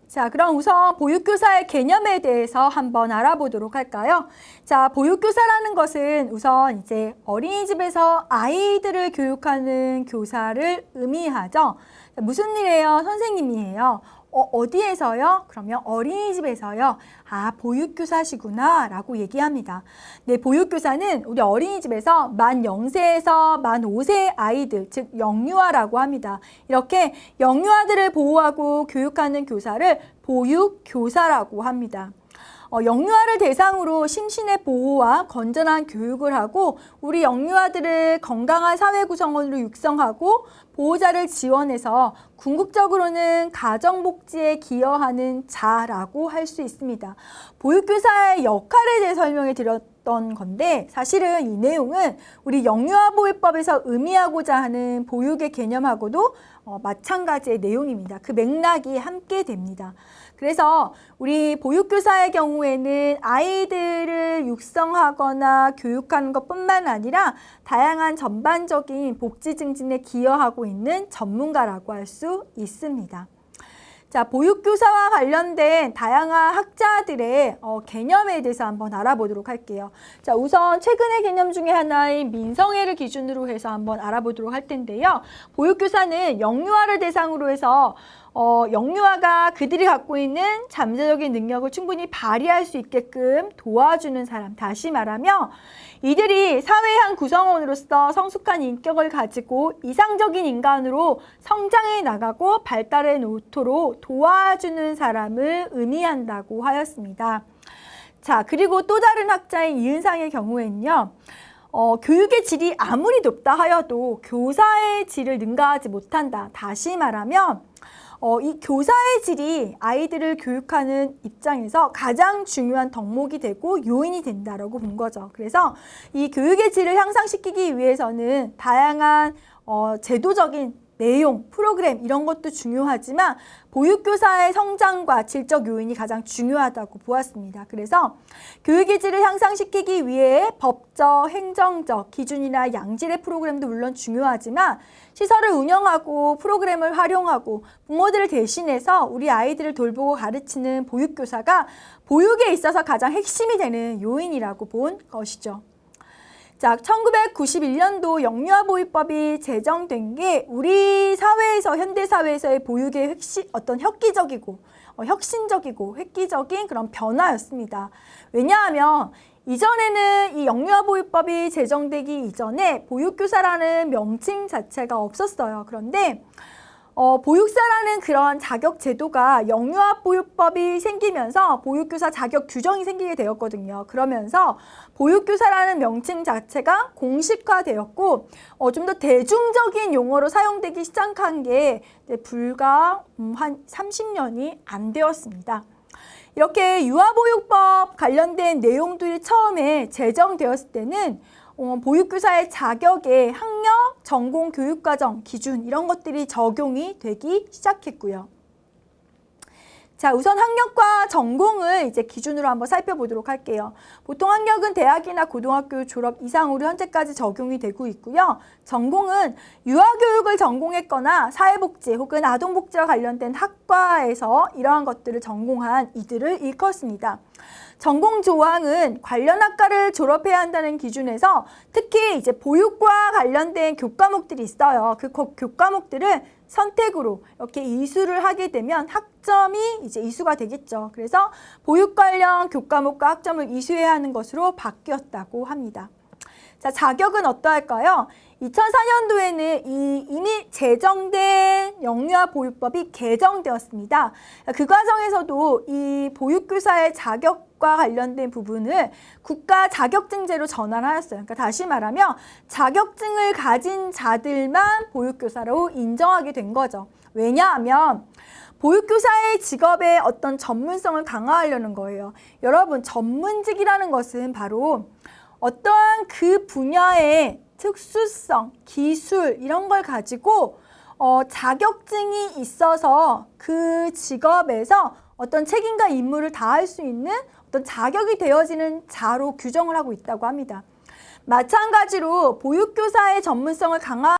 자, 그럼 우선 보육교사의 개념에 대해서 한번 알아보도록 할까요? 자, 보육교사라는 것은 우선 이제 어린이집에서 아이들을 교육하는 교사를 의미하죠. 자, 무슨 일이에요? 선생님이에요. 어디에서요? 그러면 어린이집에서요. 아, 보육교사시구나 라고 얘기합니다. 네, 보육교사는 우리 어린이집에서 만 0세에서 만 5세 아이들, 즉 영유아라고 합니다. 이렇게 영유아들을 보호하고 교육하는 교사를 보육교사라고 합니다. 영유아를 대상으로 심신의 보호와 건전한 교육을 하고 우리 영유아들을 건강한 사회 구성원으로 육성하고 보호자를 지원해서 궁극적으로는 가정복지에 기여하는 자라고 할 수 있습니다. 보육교사의 역할에 대해 설명해 드렸던 건데 사실은 이 내용은 우리 영유아보호법에서 의미하고자 하는 보육의 개념하고도 마찬가지의 내용입니다. 그 맥락이 함께 됩니다. 그래서 우리 보육교사의 경우에는 아이들을 육성하거나 교육하는 것뿐만 아니라 다양한 전반적인 복지 증진에 기여하고 있는 전문가라고 할 수 있습니다. 자, 보육교사와 관련된 다양한 학자들의 개념에 대해서 한번 알아보도록 할게요. 자, 우선 최근의 개념 중에 하나인 민성애를 기준으로 해서 한번 알아보도록 할 텐데요. 보육교사는 영유아를 대상으로 해서 영유아가 그들이 갖고 있는 잠재적인 능력을 충분히 발휘할 수 있게끔 도와주는 사람, 다시 말하면 이들이 사회의 한 구성원으로서 성숙한 인격을 가지고 이상적인 인간으로 성장해 나가고 발달해 놓도록 도와주는 사람을 의미한다고 하였습니다. 자, 그리고 또 다른 학자인 이은상의 경우에는요. 교육의 질이 아무리 높다 하여도 교사의 질을 능가하지 못한다. 다시 말하면 이 교사의 질이 아이들을 교육하는 입장에서 가장 중요한 덕목이 되고 요인이 된다라고 본 거죠. 그래서 이 교육의 질을 향상시키기 위해서는 다양한 제도적인 내용, 프로그램 이런 것도 중요하지만 보육교사의 성장과 질적 요인이 가장 중요하다고 보았습니다. 그래서 교육의 질을 향상시키기 위해 법적, 행정적 기준이나 양질의 프로그램도 물론 중요하지만 시설을 운영하고 프로그램을 활용하고 부모들을 대신해서 우리 아이들을 돌보고 가르치는 보육교사가 보육에 있어서 가장 핵심이 되는 요인이라고 본 것이죠. 자, 1991년도 영유아보호법이 제정된 게 우리 사회에서, 현대사회에서의 보육의 어떤 혁기적이고 혁신적이고 획기적인 그런 변화였습니다. 왜냐하면 이전에는 이 영유아보호법이 제정되기 이전에 보육교사라는 명칭 자체가 없었어요. 그런데 보육사라는 그런 자격 제도가 영유아보호법이 생기면서 보육교사 자격 규정이 생기게 되었거든요. 그러면서 보육교사라는 명칭 자체가 공식화되었고 좀 더 대중적인 용어로 사용되기 시작한 게 불과 한 30년이 안 되었습니다. 이렇게 유아보육법 관련된 내용들이 처음에 제정되었을 때는 보육교사의 자격에 학력, 전공, 교육과정, 기준 이런 것들이 적용이 되기 시작했고요. 자, 우선 학력과 전공을 이제 기준으로 한번 살펴보도록 할게요. 보통 학력은 대학이나 고등학교 졸업 이상으로 현재까지 적용이 되고 있고요. 전공은 유아교육을 전공했거나 사회복지 혹은 아동복지와 관련된 학과에서 이러한 것들을 전공한 이들을 일컫습니다. 전공 조항은 관련 학과를 졸업해야 한다는 기준에서 특히 이제 보육과 관련된 교과목들이 있어요. 그 교과목들을 선택으로 이렇게 이수를 하게 되면 학점이 이제 이수가 되겠죠. 그래서 보육 관련 교과목과 학점을 이수해야 하는 것으로 바뀌었다고 합니다. 자, 자격은 어떠할까요? 2004년도에는 이미 제정된 영유아보육법이 개정되었습니다. 그 과정에서도 이 보육교사의 자격과 관련된 부분을 국가 자격증제로 전환하였어요. 그러니까 다시 말하면 자격증을 가진 자들만 보육교사로 인정하게 된 거죠. 왜냐하면 보육교사의 직업의 어떤 전문성을 강화하려는 거예요. 여러분, 전문직이라는 것은 바로 어떠한 그 분야의 특수성, 기술 이런 걸 가지고 자격증이 있어서 그 직업에서 어떤 책임과 임무를 다할 수 있는 어떤 자격이 되어지는 자로 규정을 하고 있다고 합니다. 마찬가지로 보육교사의 전문성을 강화